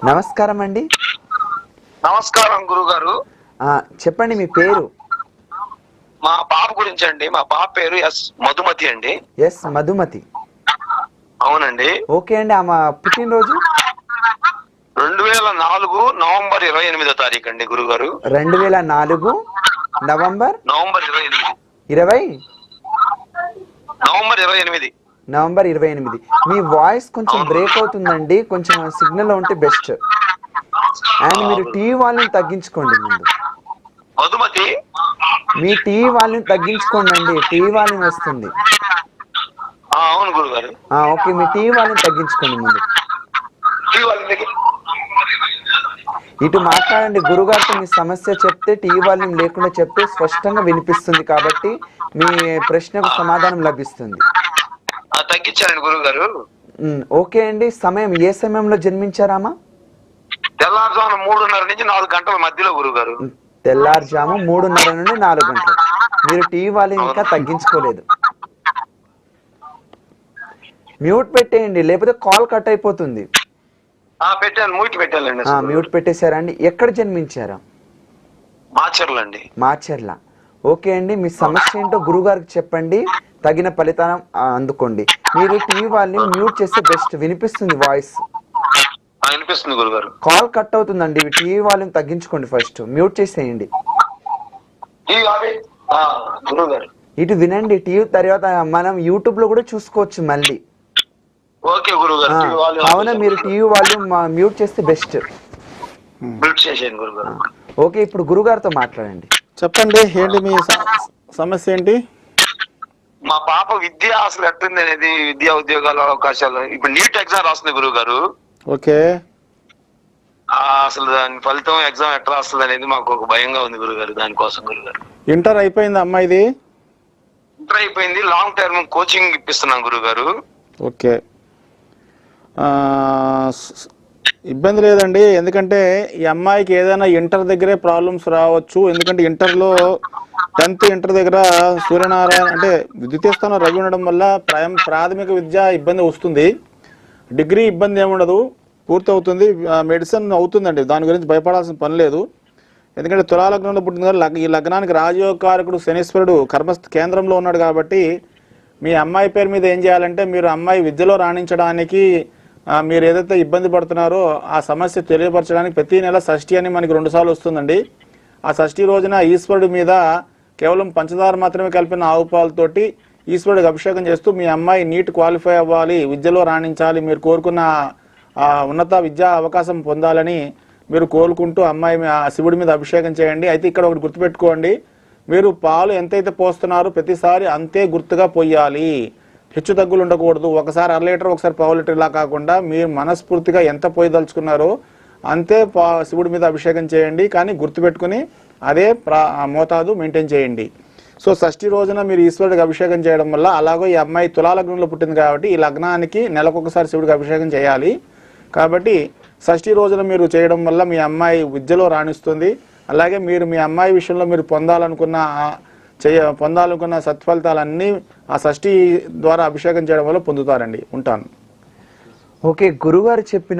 నమస్కారం అండి. నమస్కారం గురుగారు. చెప్పండి మీ పేరు? మా పాప గురించి అండి. మా పాప పేరు ఎస్ మధుమతి అండి. ఎస్ మధుమతి. అవునండి. ఓకే అండి. ఆమె పుట్టినరోజు 2004 నవంబర్ 28వ తారీఖు అండి గురుగారు. 2004 నవంబర్ 28 నవంబర్ 28. మీ వాయిస్ కొంచెం బ్రేక్ అవుతుందండి, కొంచెం సిగ్నల్ ఉంటే బెస్ట్. అండ్ మీరు టీవీ వాల్యూమ్ తగ్గించుకోండి. ముందు మధుమతి మీ టీవీ వాల్యూమ్ తగ్గించుకోండి అండి, టీవీ వాల్యూమ్ వస్తుంది. అవును గురుగారు. ఓకే, మీ టీవీ వాల్యూమ్ తగ్గించుకోండి. ముందు ఇటు మాట్లాడండి. గురుగారితో మీ సమస్య చెప్తే టీవీ వాల్యూమ్ లేకుండా చెప్తే స్పష్టంగా వినిపిస్తుంది, కాబట్టి మీ ప్రశ్నకు సమాధానం లభిస్తుంది. తగ్గించారండి గురుగారు. ఓకే అండి. సమయం ఏ సమయంలో జన్మించారామా? తెల్లారుజామున 3:30 నుంచి 4 గంటల మధ్యలో గురుగారు. తెల్లారుజాము 3:30 నుండి 4 గంటలు. మీరు టీవీ వాల్యూమ్ ఇంకా తగ్గించుకోలేదు. మ్యూట్ పెట్టేయండి, లేకపోతే కాల్ కట్ అయిపోతుంది. పెట్టాను, పెట్టానండి. మ్యూట్ పెట్టేశారా అండి? ఎక్కడ జన్మించారా? మాచర్లండి. మాచర్ల. ఓకే అండి, మీ సమస్య ఏంటో గురుగారికి చెప్పండి, తగిన ఫలితానం అందుకోండి. మీరు టీవీ వాల్యూమ్ మ్యూట్ చేస్తే బెస్ట్, వినిపిస్తుంది వాయిస్. వినిపిస్తుంది గురుగారు. కాల్ కట్ అవుతుందండి. టీవీ వాల్యూమ్ తగ్గించుకోండి, ఫస్ట్ మ్యూట్ చేసేయండి. ఇటు వినండి. టీవీ తర్వాత మనం యూట్యూబ్ లో కూడా చూసుకోవచ్చు మళ్ళీ. ఓకే గురుగారు. అవునా, మీరు టీవీ వాల్యూమ్ మ్యూట్ చేస్తే బెస్ట్. ఓకే, ఇప్పుడు గురుగారితో మాట్లాడండి. చెప్పండి, ఏంటి మీ సమస్య ఏంటి? మా పాప విద్య అసలు ఎట్టుంది అనేది, విద్యా ఉద్యోగాల అవకాశాలు. ఇప్పుడు నీట్ ఎగ్జామ్ రాస్తుంది గురుగారు. ఓకే. అసలు దాని ఫలితం ఎగ్జామ్ ఎట్లా వస్తుంది అనేది మాకు ఒక భయంగా ఉంది గురుగారు. దానికోసం గురుగారు. ఇంటర్ అయిపోయింది అమ్మాయిది? ఇంటర్ అయిపోయింది. లాంగ్ టర్మ్ కోచింగ్ ఇప్పిస్తున్నాం గురుగారు. ఓకే, ఇబ్బంది లేదండి. ఎందుకంటే ఈ అమ్మాయికి ఏదైనా ఇంటర్ దగ్గరే ప్రాబ్లమ్స్ రావచ్చు. ఎందుకంటే ఇంటర్లో 10th ఇంటర్ దగ్గర సూర్యనారాయణ అంటే ద్వితీయ స్థానం రవి ఉండడం వల్ల ప్రాథమిక విద్య ఇబ్బంది వస్తుంది. డిగ్రీ ఇబ్బంది ఏముండదు, పూర్తి అవుతుంది. మెడిసిన్ అవుతుందండి, దాని గురించి భయపడాల్సిన పని లేదు. ఎందుకంటే తులాలగ్నంలో పుట్టిన కదా, ఈ లగ్నానికి రాజయోగకారకుడు శనీశ్వరుడు కర్మ కేంద్రంలో ఉన్నాడు. కాబట్టి మీ అమ్మాయి పేరు మీద ఏం చేయాలంటే, మీరు అమ్మాయి విద్యలో రాణించడానికి మీరు ఏదైతే ఇబ్బంది పడుతున్నారో ఆ సమస్య తెలియపరచడానికి ప్రతి నెల షష్ఠి అని మనకి 2 సార్లు వస్తుందండి. ఆ షష్ఠి రోజున ఈశ్వరుడి మీద కేవలం పంచదార మాత్రమే కలిపిన ఆవు పాలతోటి ఈశ్వరుడికి అభిషేకం చేస్తూ మీ అమ్మాయి నీట్ క్వాలిఫై అవ్వాలి, విద్యలో రాణించాలి, మీరు కోరుకున్న ఉన్నత విద్యా అవకాశం పొందాలని మీరు కోరుకుంటూ అమ్మాయి శివుడి మీద అభిషేకం చేయండి. అయితే ఇక్కడ ఒకటి గుర్తుపెట్టుకోండి, మీరు పాలు ఎంతైతే పోస్తున్నారో ప్రతిసారి అంతే గుర్తుగా పోయాలి, హెచ్చు తగ్గులు ఉండకూడదు. ఒకసారి 1/2 లీటర్ ఒకసారి 1/4 లీటర్ ఇలా కాకుండా మీరు మనస్ఫూర్తిగా ఎంత పోయదలుచుకున్నారో అంతే శివుడి మీద అభిషేకం చేయండి. కానీ గుర్తుపెట్టుకుని అదే మోతాదు మెయింటైన్ చేయండి. సో షష్ఠి రోజున మీరు ఈశ్వరుడికి అభిషేకం చేయడం వల్ల, అలాగో ఈ అమ్మాయి తులాలగ్నంలో పుట్టింది కాబట్టి ఈ లగ్నానికి నెలకొకసారి శివుడికి అభిషేకం చేయాలి. కాబట్టి షష్ఠి రోజున మీరు చేయడం వల్ల మీ అమ్మాయి విద్యలో రాణిస్తుంది. అలాగే మీరు మీ అమ్మాయి విషయంలో మీరు పొందాలనుకున్న సత్ఫలితాలన్నీ ఆ షష్ఠి ద్వారా అభిషేకం చేయడం వల్ల పొందుతారండి. ఉంటాను. ఓకే, గురుగారు చెప్పిన